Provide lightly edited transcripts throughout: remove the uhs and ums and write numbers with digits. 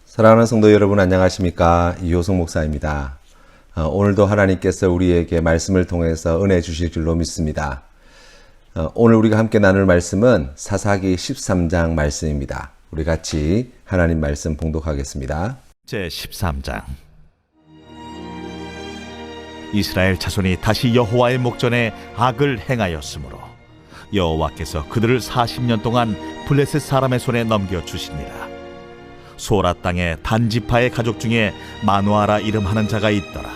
사랑하는 성도 여러분, 안녕하십니까? 이효승 목사입니다. 오늘도 하나님께서 우리에게 말씀을 통해서 은혜 주실 줄로 믿습니다. 오늘 우리가 함께 나눌 말씀은 사사기 13장 말씀입니다. 우리 같이 하나님 말씀 봉독하겠습니다. 제13장. 이스라엘 자손이 다시 여호와의 목전에 악을 행하였으므로 여호와께서 그들을 40년 동안 블레셋 사람의 손에 넘겨주시니라. 소라 땅의 단지파의 가족 중에 마누아라 이름하는 자가 있더라.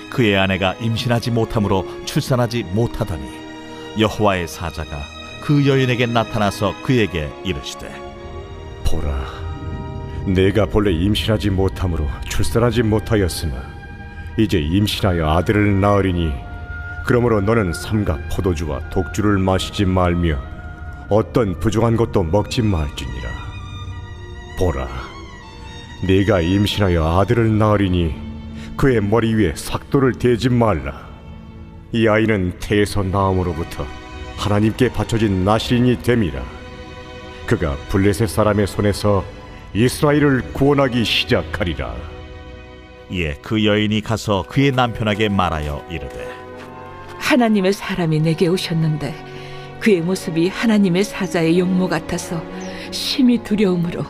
그의 아내가 임신하지 못함으로 출산하지 못하더니 여호와의 사자가 그 여인에게 나타나서 그에게 이르시되, 보라, 내가 본래 임신하지 못함으로 출산하지 못하였으나 이제 임신하여 아들을 낳으리니 그러므로 너는 삼가 포도주와 독주를 마시지 말며 어떤 부정한 것도 먹지 말지니라. 보라, 네가 임신하여 아들을 낳으리니 그의 머리 위에 삭도를 대지 말라. 이 아이는 태에서 나음으로부터 하나님께 바쳐진 나실인이 됨이라. 그가 블레셋 사람의 손에서 이스라엘을 구원하기 시작하리라. 이에 그 여인이 가서 그의 남편에게 말하여 이르되, 하나님의 사람이 내게 오셨는데 그의 모습이 하나님의 사자의 용모 같아서 심히 두려움으로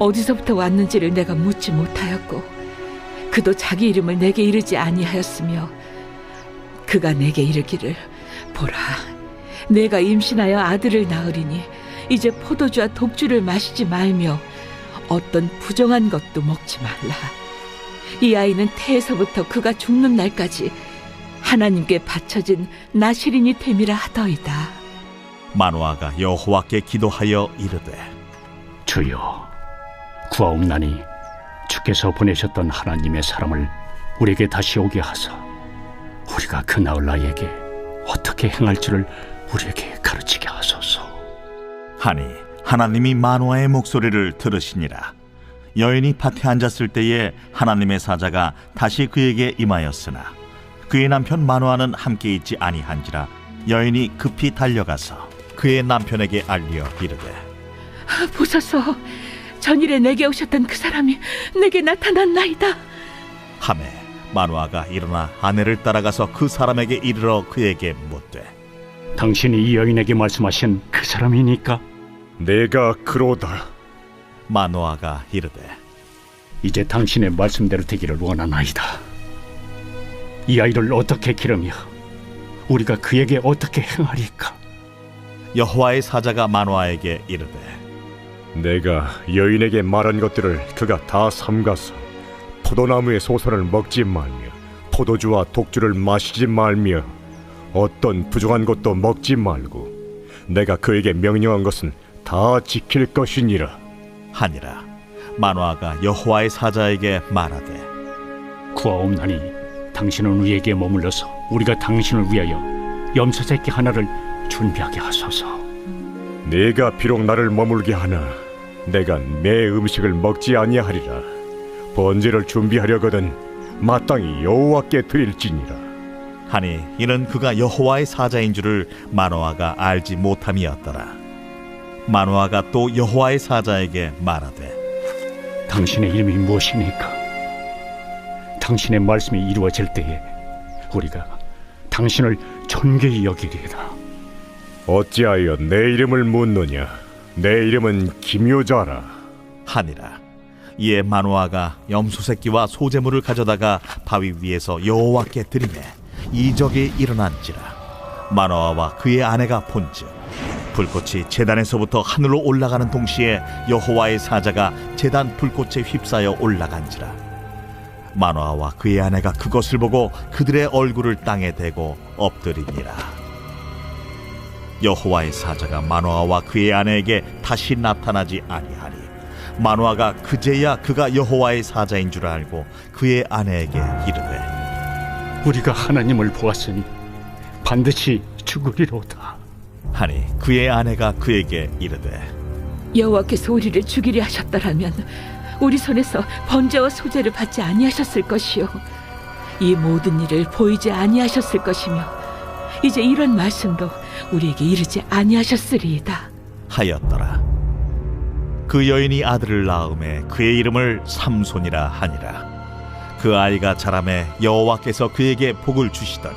어디서부터 왔는지를 내가 묻지 못하였고 그도 자기 이름을 내게 이르지 아니하였으며 그가 내게 이르기를, 보라, 내가 임신하여 아들을 낳으리니 이제 포도주와 독주를 마시지 말며 어떤 부정한 것도 먹지 말라. 이 아이는 태에서부터 그가 죽는 날까지 하나님께 바쳐진 나실인이 됨이라 하더이다. 마누아가 여호와께 기도하여 이르되, 주여, 구하옵나니 주께서 보내셨던 하나님의 사람을 우리에게 다시 오게 하사 우리가 그 나을 아이에게 어떻게 행할지를 우리에게 가르치게 하소서. 하니 하나님이 마누아의 목소리를 들으시니라. 여인이 밭에 앉았을 때에 하나님의 사자가 다시 그에게 임하였으나 그의 남편 마누아는 함께 있지 아니한지라. 여인이 급히 달려가서 그의 남편에게 알려 이르되, 보소서, 전일에 내게 오셨던 그 사람이 내게 나타났나이다. 하매 마누아가 일어나 아내를 따라가서 그 사람에게 이르러 그에게 묻되, 당신이 이 여인에게 말씀하신 그 사람이니까? 내가 그로다. 마누아가 이르되, 이제 당신의 말씀대로 되기를 원하나이다. 이 아이를 어떻게 기르며 우리가 그에게 어떻게 행하리까? 여호와의 사자가 마누아에게 이르되, 내가 여인에게 말한 것들을 그가 다 삼가서 포도나무의 소선을 먹지 말며 포도주와 독주를 마시지 말며 어떤 부정한 것도 먹지 말고 내가 그에게 명령한 것은 다 지킬 것이니라 하니라. 마누아가 여호와의 사자에게 말하되, 구하옵나니 당신은 우리에게 머물러서 우리가 당신을 위하여 염소 새끼 하나를 준비하게 하소서. 네가 비록 나를 머물게 하나 내가 내 음식을 먹지 아니하리라. 번제를 준비하려거든 마땅히 여호와께 드릴지니라. 하니 이는 그가 여호와의 사자인 줄을 마누아가 알지 못함이었더라. 마누아가 또 여호와의 사자에게 말하되, 당신의 이름이 무엇입니까? 당신의 말씀이 이루어질 때에 우리가 당신을 존귀히 여기리이다. 어찌하여 내 이름을 묻느냐? 내 이름은 기묘자라 하니라. 이에 마누아가 염소 새끼와 소제물을 가져다가 바위 위에서 여호와께 드리매 이적이 일어난지라. 마누아와 그의 아내가 본즉 불꽃이 제단에서부터 하늘로 올라가는 동시에 여호와의 사자가 제단 불꽃에 휩싸여 올라간지라. 마누아와 그의 아내가 그것을 보고 그들의 얼굴을 땅에 대고 엎드리니라. 여호와의 사자가 마누아와 그의 아내에게 다시 나타나지 아니하니 마누아가 그제야 그가 여호와의 사자인 줄 알고 그의 아내에게 이르되, 우리가 하나님을 보았으니 반드시 죽으리로다 하니 그의 아내가 그에게 이르되, 여호와께서 우리를 죽이려 하셨더라면 우리 손에서 번제와 소제를 받지 아니하셨을 것이요 이 모든 일을 보이지 아니하셨을 것이며 이제 이런 말씀도 우리에게 이르지 아니하셨으리이다 하였더라. 그 여인이 아들을 낳음에 그의 이름을 삼손이라 하니라. 그 아이가 자라매 여호와께서 그에게 복을 주시더니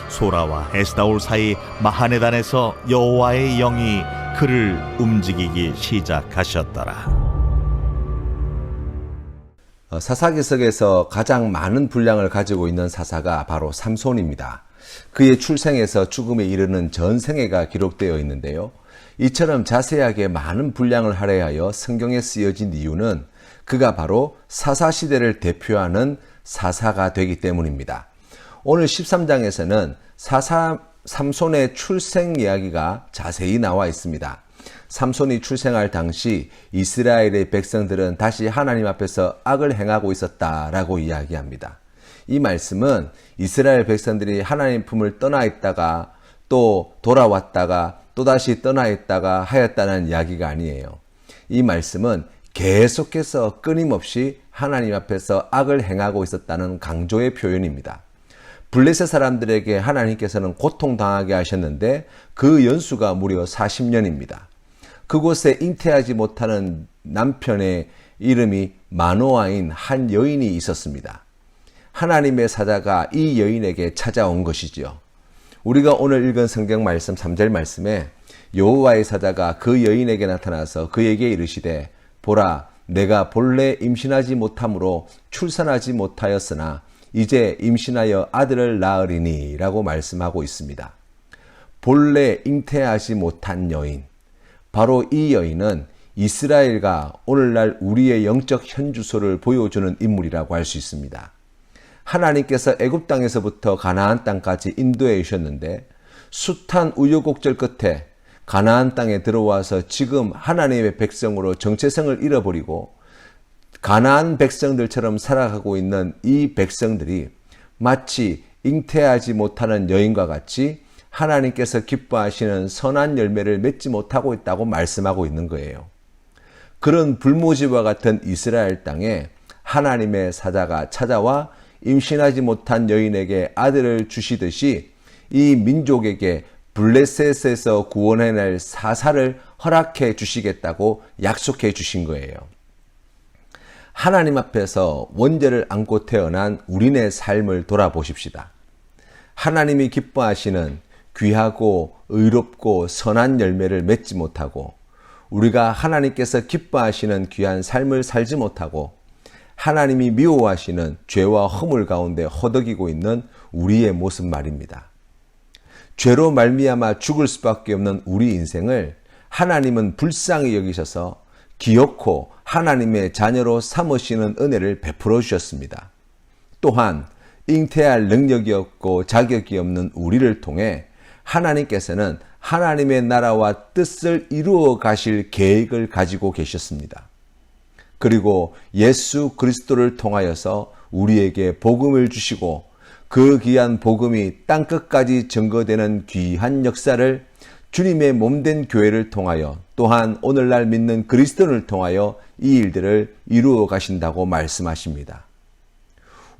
소라와 에스다올 사이 마하네단에서 여호와의 영이 그를 움직이기 시작하셨더라. 사사기석에서 가장 많은 분량을 가지고 있는 사사가 바로 삼손입니다. 그의 출생에서 죽음에 이르는 전생애가 기록되어 있는데요. 이처럼 자세하게 많은 분량을 할애하여 성경에 쓰여진 이유는 그가 바로 사사시대를 대표하는 사사가 되기 때문입니다. 오늘 13장에서는 삼손의 출생 이야기가 자세히 나와 있습니다. 삼손이 출생할 당시 이스라엘의 백성들은 다시 하나님 앞에서 악을 행하고 있었다라고 이야기합니다. 이 말씀은 이스라엘 백성들이 하나님 품을 떠나 있다가 또 돌아왔다가 또다시 떠나 있다가 하였다는 이야기가 아니에요. 이 말씀은 계속해서 끊임없이 하나님 앞에서 악을 행하고 있었다는 강조의 표현입니다. 블레셋 사람들에게 하나님께서는 고통당하게 하셨는데 그 연수가 무려 40년입니다. 그곳에 잉태하지 못하는 남편의 이름이 마노아인 한 여인이 있었습니다. 하나님의 사자가 이 여인에게 찾아온 것이죠. 우리가 오늘 읽은 성경 말씀 3절 말씀에 여호와의 사자가 그 여인에게 나타나서 그에게 이르시되 보라 내가 본래 임신하지 못함으로 출산하지 못하였으나 이제 임신하여 아들을 낳으리니 라고 말씀하고 있습니다. 본래 잉태하지 못한 여인, 바로 이 여인은 이스라엘과 오늘날 우리의 영적 현주소를 보여주는 인물이라고 할 수 있습니다. 하나님께서 애굽 땅에서부터 가나안 땅까지 인도해 주셨는데 숱한 우여곡절 끝에 가나안 땅에 들어와서 지금 하나님의 백성으로 정체성을 잃어버리고 가나안 백성들처럼 살아가고 있는 이 백성들이 마치 잉태하지 못하는 여인과 같이 하나님께서 기뻐하시는 선한 열매를 맺지 못하고 있다고 말씀하고 있는 거예요. 그런 불모지와 같은 이스라엘 땅에 하나님의 사자가 찾아와 임신하지 못한 여인에게 아들을 주시듯이 이 민족에게 블레셋에서 구원해낼 사사를 허락해 주시겠다고 약속해 주신 거예요. 하나님 앞에서 원죄를 안고 태어난 우리네 삶을 돌아보십시다. 하나님이 기뻐하시는 귀하고 의롭고 선한 열매를 맺지 못하고 우리가 하나님께서 기뻐하시는 귀한 삶을 살지 못하고 하나님이 미워하시는 죄와 허물 가운데 허덕이고 있는 우리의 모습 말입니다. 죄로 말미암아 죽을 수밖에 없는 우리 인생을 하나님은 불쌍히 여기셔서 기어코 하나님의 자녀로 삼으시는 은혜를 베풀어 주셨습니다. 또한 잉태할 능력이 없고 자격이 없는 우리를 통해 하나님께서는 하나님의 나라와 뜻을 이루어 가실 계획을 가지고 계셨습니다. 그리고 예수 그리스도를 통하여서 우리에게 복음을 주시고 그 귀한 복음이 땅끝까지 증거되는 귀한 역사를 주님의 몸된 교회를 통하여 또한 오늘날 믿는 그리스도를 통하여 이 일들을 이루어 가신다고 말씀하십니다.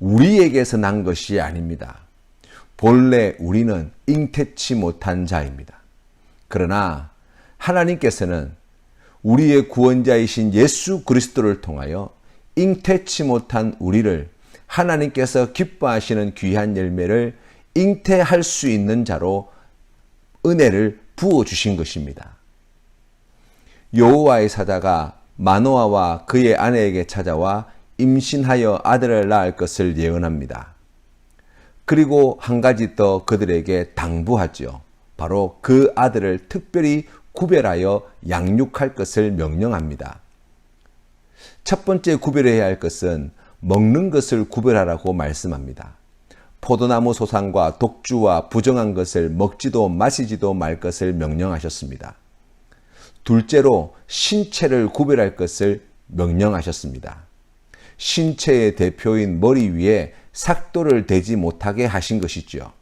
우리에게서 난 것이 아닙니다. 본래 우리는 잉태치 못한 자입니다. 그러나 하나님께서는 우리의 구원자이신 예수 그리스도를 통하여 잉태치 못한 우리를 하나님께서 기뻐하시는 귀한 열매를 잉태할 수 있는 자로 은혜를 부어주신 것입니다. 여호와의 사자가 마노아와 그의 아내에게 찾아와 임신하여 아들을 낳을 것을 예언합니다. 그리고 한 가지 더 그들에게 당부하죠. 바로 그 아들을 특별히 구별하여 양육할 것을 명령합니다. 첫 번째 구별해야 할 것은 먹는 것을 구별하라고 말씀합니다. 포도나무 소상과 독주와 부정한 것을 먹지도 마시지도 말 것을 명령하셨습니다. 둘째로 신체를 구별할 것을 명령하셨습니다. 신체의 대표인 머리 위에 삭도를 대지 못하게 하신 것이죠.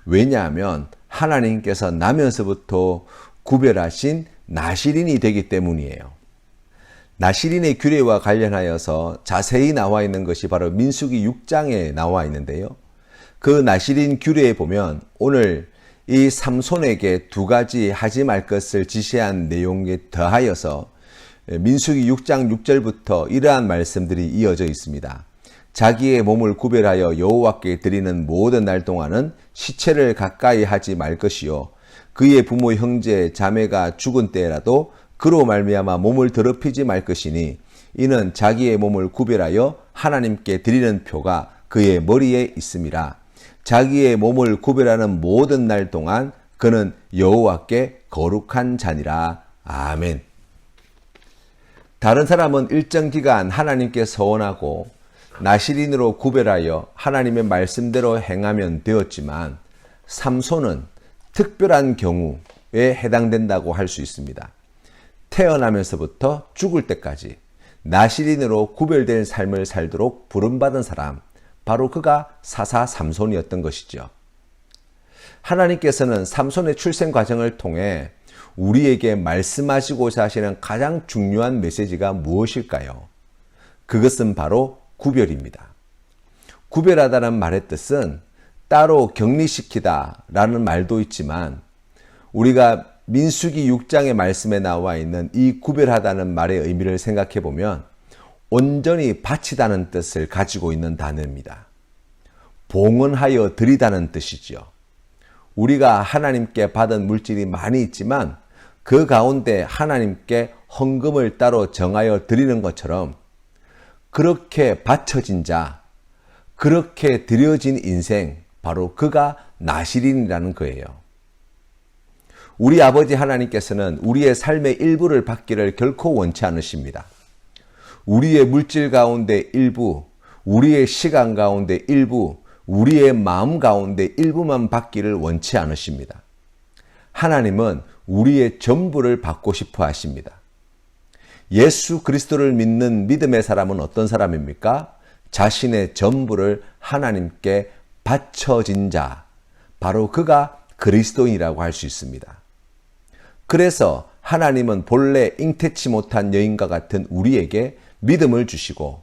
왜냐하면 하나님께서 나면서부터 구별하신 나실인이 되기 때문이에요. 나실인의 규례와 관련하여서 자세히 나와 있는 것이 바로 민수기 6장에 나와 있는데요. 그 나실인 규례에 보면 오늘 이 삼손에게 두 가지 하지 말 것을 지시한 내용에 더하여서 민수기 6장 6절부터 이러한 말씀들이 이어져 있습니다. 자기의 몸을 구별하여 여호와께 드리는 모든 날 동안은 시체를 가까이 하지 말 것이요 그의 부모 형제 자매가 죽은 때라도 그로 말미암아 몸을 더럽히지 말 것이니 이는 자기의 몸을 구별하여 하나님께 드리는 표가 그의 머리에 있음이라. 자기의 몸을 구별하는 모든 날 동안 그는 여호와께 거룩한 자니라. 아멘. 다른 사람은 일정 기간 하나님께 서원하고 나실인으로 구별하여 하나님의 말씀대로 행하면 되었지만 삼손은 특별한 경우에 해당된다고 할 수 있습니다. 태어나면서부터 죽을 때까지 나실인으로 구별된 삶을 살도록 부름받은 사람, 바로 그가 사사 삼손이었던 것이죠. 하나님께서는 삼손의 출생 과정을 통해 우리에게 말씀하시고자 하시는 가장 중요한 메시지가 무엇일까요? 그것은 바로 구별입니다. 구별하다는 말의 뜻은 따로 격리시키다 라는 말도 있지만 우리가 민수기 6장의 말씀에 나와 있는 이 구별하다는 말의 의미를 생각해 보면 온전히 바치다는 뜻을 가지고 있는 단어입니다. 봉헌하여 드리다는 뜻이죠. 우리가 하나님께 받은 물질이 많이 있지만 그 가운데 하나님께 헌금을 따로 정하여 드리는 것처럼 그렇게 바쳐진 자, 그렇게 드려진 인생, 바로 그가 나실인이라는 거예요. 우리 아버지 하나님께서는 우리의 삶의 일부를 받기를 결코 원치 않으십니다. 우리의 물질 가운데 일부, 우리의 시간 가운데 일부, 우리의 마음 가운데 일부만 받기를 원치 않으십니다. 하나님은 우리의 전부를 받고 싶어 하십니다. 예수 그리스도를 믿는 믿음의 사람은 어떤 사람입니까? 자신의 전부를 하나님께 바쳐진 자, 바로 그가 그리스도인이라고 할 수 있습니다. 그래서 하나님은 본래 잉태치 못한 여인과 같은 우리에게 믿음을 주시고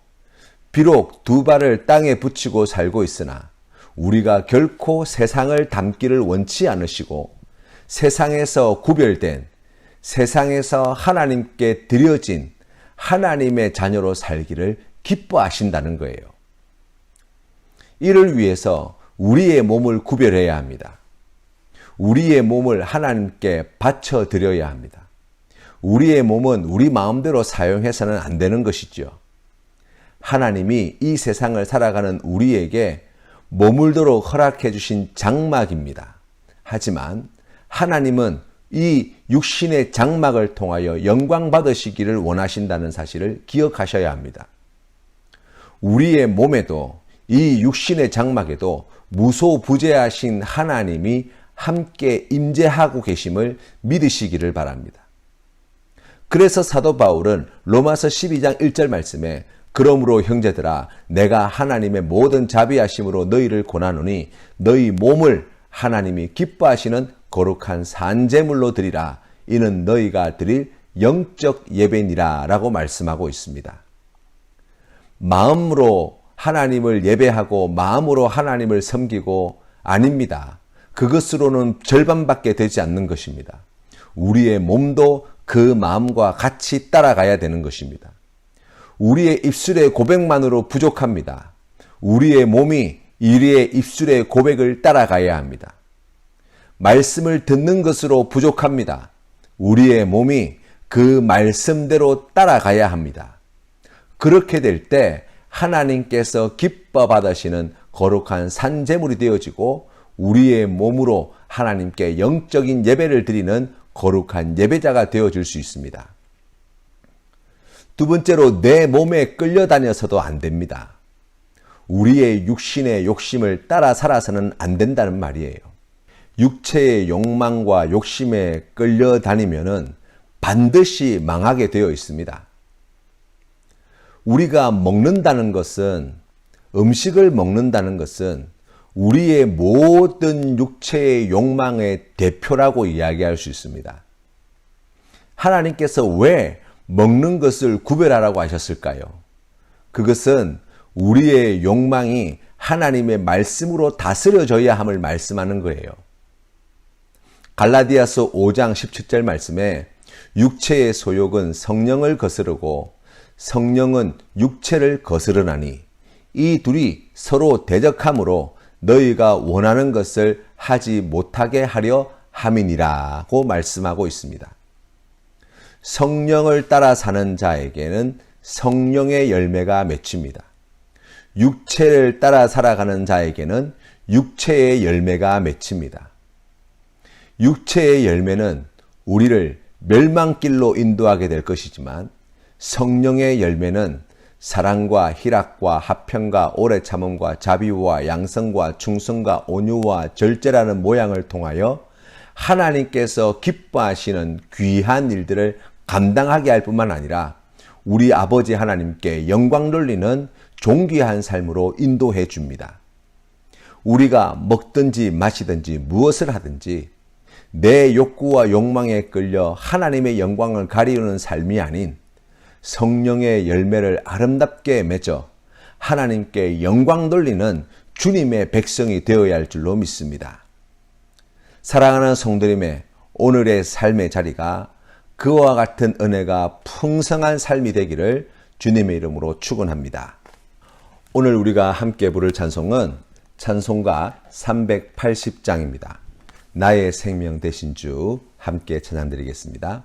비록 두 발을 땅에 붙이고 살고 있으나 우리가 결코 세상을 닮기를 원치 않으시고 세상에서 구별된, 세상에서 하나님께 드려진 하나님의 자녀로 살기를 기뻐하신다는 거예요. 이를 위해서 우리의 몸을 구별해야 합니다. 우리의 몸을 하나님께 바쳐 드려야 합니다. 우리의 몸은 우리 마음대로 사용해서는 안 되는 것이죠. 하나님이 이 세상을 살아가는 우리에게 머물도록 허락해 주신 장막입니다. 하지만 하나님은 이 육신의 장막을 통하여 영광 받으시기를 원하신다는 사실을 기억하셔야 합니다. 우리의 몸에도 이 육신의 장막에도 무소부재하신 하나님이 함께 임재하고 계심을 믿으시기를 바랍니다. 그래서 사도 바울은 로마서 12장 1절 말씀에 그러므로 형제들아 내가 하나님의 모든 자비하심으로 너희를 권하노니 너희 몸을 하나님이 기뻐하시는 거룩한 산제물로 드리라. 이는 너희가 드릴 영적 예배니라 라고 말씀하고 있습니다. 마음으로 하나님을 예배하고 마음으로 하나님을 섬기고 아닙니다. 그것으로는 절반밖에 되지 않는 것입니다. 우리의 몸도 그 마음과 같이 따라가야 되는 것입니다. 우리의 입술의 고백만으로 부족합니다. 우리의 몸이 우리의 입술의 고백을 따라가야 합니다. 말씀을 듣는 것으로 부족합니다. 우리의 몸이 그 말씀대로 따라가야 합니다. 그렇게 될 때 하나님께서 기뻐 받으시는 거룩한 산제물이 되어지고 우리의 몸으로 하나님께 영적인 예배를 드리는 거룩한 예배자가 되어질 수 있습니다. 두 번째로 내 몸에 끌려다녀서도 안 됩니다. 우리의 육신의 욕심을 따라 살아서는 안 된다는 말이에요. 육체의 욕망과 욕심에 끌려다니면은 반드시 망하게 되어 있습니다. 우리가 먹는다는 것은, 음식을 먹는다는 것은 우리의 모든 육체의 욕망의 대표라고 이야기할 수 있습니다. 하나님께서 왜 먹는 것을 구별하라고 하셨을까요? 그것은 우리의 욕망이 하나님의 말씀으로 다스려져야 함을 말씀하는 거예요. 갈라디아서 5장 17절 말씀에 육체의 소욕은 성령을 거스르고 성령은 육체를 거스르나니 이 둘이 서로 대적함으로 너희가 원하는 것을 하지 못하게 하려 함이니라고 말씀하고 있습니다. 성령을 따라 사는 자에게는 성령의 열매가 맺힙니다. 육체를 따라 살아가는 자에게는 육체의 열매가 맺힙니다. 육체의 열매는 우리를 멸망길로 인도하게 될 것이지만 성령의 열매는 사랑과 희락과 화평과 오래 참음과 자비와 양성과 충성과 온유와 절제라는 모양을 통하여 하나님께서 기뻐하시는 귀한 일들을 감당하게 할 뿐만 아니라 우리 아버지 하나님께 영광 돌리는 존귀한 삶으로 인도해 줍니다. 우리가 먹든지 마시든지 무엇을 하든지 내 욕구와 욕망에 끌려 하나님의 영광을 가리우는 삶이 아닌 성령의 열매를 아름답게 맺어 하나님께 영광 돌리는 주님의 백성이 되어야 할 줄로 믿습니다. 사랑하는 성도님의 오늘의 삶의 자리가 그와 같은 은혜가 풍성한 삶이 되기를 주님의 이름으로 축원합니다. 오늘 우리가 함께 부를 찬송은 찬송가 380장입니다. 나의 생명 되신 주 함께 찬양드리겠습니다.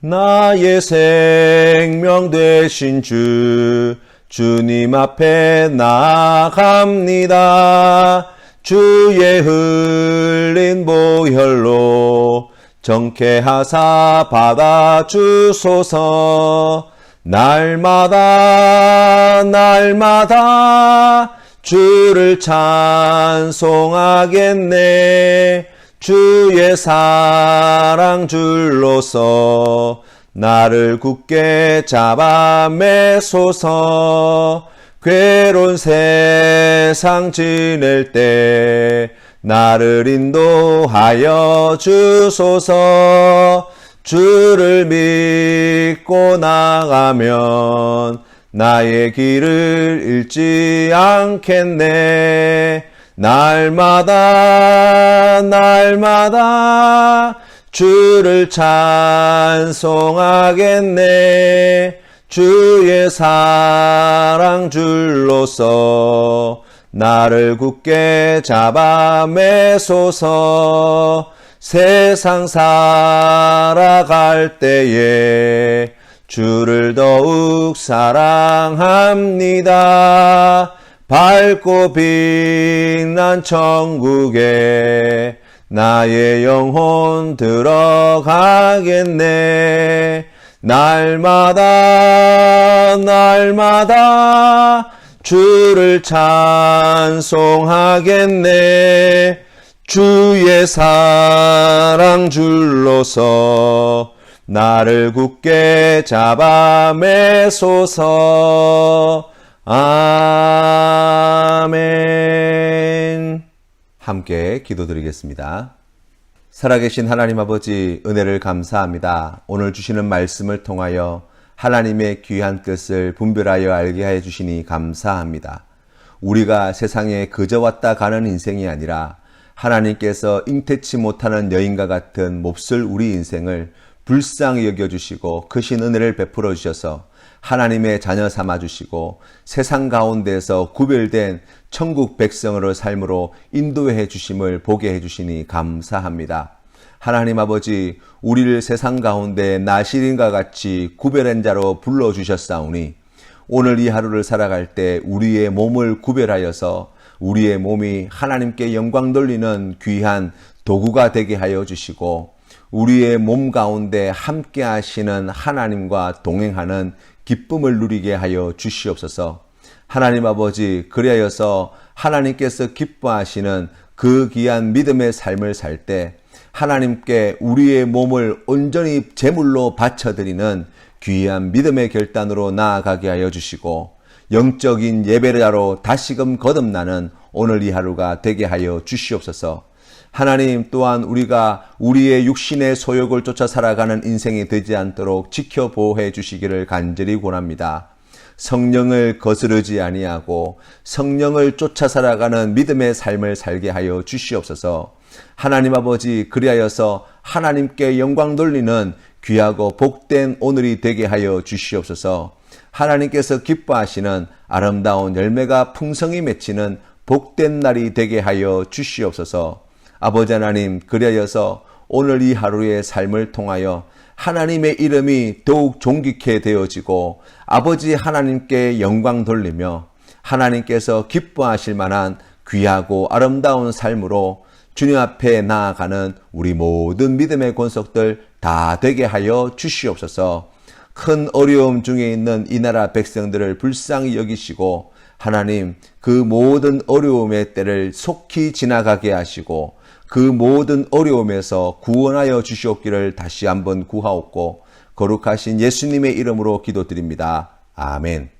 나의 생명 되신 주 주님 앞에 나아갑니다. 주의 흘린 보혈로 정케하사 받아주소서. 날마다 주를 찬송하겠네. 주의 사랑 줄로서 나를 굳게 잡아 매소서. 괴로운 세상 지낼 때 나를 인도하여 주소서. 주를 믿고 나가면 나의 길을 잃지 않겠네. 날마다 주를 찬송하겠네. 주의 사랑 줄로서 나를 굳게 잡아 매소서. 세상 살아갈 때에 주를 더욱 사랑합니다. 밝고 빛난 천국에 나의 영혼 들어가겠네. 날마다 주를 찬송하겠네. 주의 사랑 줄로서 나를 굳게 잡아 매소서. 아멘. 함께 기도드리겠습니다. 살아계신 하나님 아버지, 은혜를 감사합니다. 오늘 주시는 말씀을 통하여 하나님의 귀한 뜻을 분별하여 알게 해 주시니 감사합니다. 우리가 세상에 그저 왔다 가는 인생이 아니라 하나님께서 잉태치 못하는 여인과 같은 몹쓸 우리 인생을 불쌍히 여겨주시고 크신 은혜를 베풀어 주셔서 하나님의 자녀 삼아주시고 세상 가운데서 구별된 천국 백성으로 삶으로 인도해 주심을 보게 해주시니 감사합니다. 하나님 아버지, 우리를 세상 가운데 나시린과 같이 구별한 자로 불러주셨사오니 오늘 이 하루를 살아갈 때 우리의 몸을 구별하여서 우리의 몸이 하나님께 영광 돌리는 귀한 도구가 되게 하여 주시고 우리의 몸 가운데 함께 하시는 하나님과 동행하는 기쁨을 누리게 하여 주시옵소서. 하나님 아버지, 그리하여서 하나님께서 기뻐하시는 그 귀한 믿음의 삶을 살 때 하나님께 우리의 몸을 온전히 제물로 바쳐드리는 귀한 믿음의 결단으로 나아가게 하여 주시고 영적인 예배자로 다시금 거듭나는 오늘 이 하루가 되게 하여 주시옵소서. 하나님, 또한 우리가 우리의 육신의 소욕을 쫓아 살아가는 인생이 되지 않도록 지켜보호해 주시기를 간절히 권합니다. 성령을 거스르지 아니하고 성령을 쫓아 살아가는 믿음의 삶을 살게 하여 주시옵소서. 하나님 아버지, 그리하여서 하나님께 영광 돌리는 귀하고 복된 오늘이 되게 하여 주시옵소서. 하나님께서 기뻐하시는 아름다운 열매가 풍성히 맺히는 복된 날이 되게 하여 주시옵소서. 아버지 하나님, 그리하여서 오늘 이 하루의 삶을 통하여 하나님의 이름이 더욱 존귀케 되어지고 아버지 하나님께 영광 돌리며 하나님께서 기뻐하실 만한 귀하고 아름다운 삶으로 주님 앞에 나아가는 우리 모든 믿음의 권속들 다 되게 하여 주시옵소서. 큰 어려움 중에 있는 이 나라 백성들을 불쌍히 여기시고 하나님, 그 모든 어려움의 때를 속히 지나가게 하시고 그 모든 어려움에서 구원하여 주시옵기를 다시 한번 구하옵고 거룩하신 예수님의 이름으로 기도드립니다. 아멘.